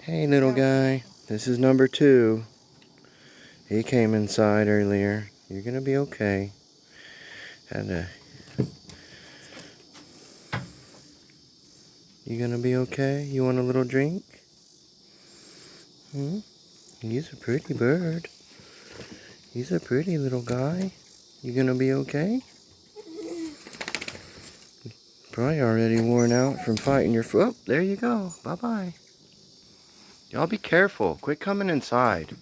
Hey little guy, this is number 2. He came inside earlier. You're gonna be okay. You gonna be okay? You want a little drink? He's a pretty bird. He's a pretty little guy. You gonna be okay? Probably already worn out from fighting your foot. Oh, there you go. Bye-bye. Y'all be careful. Quit coming inside.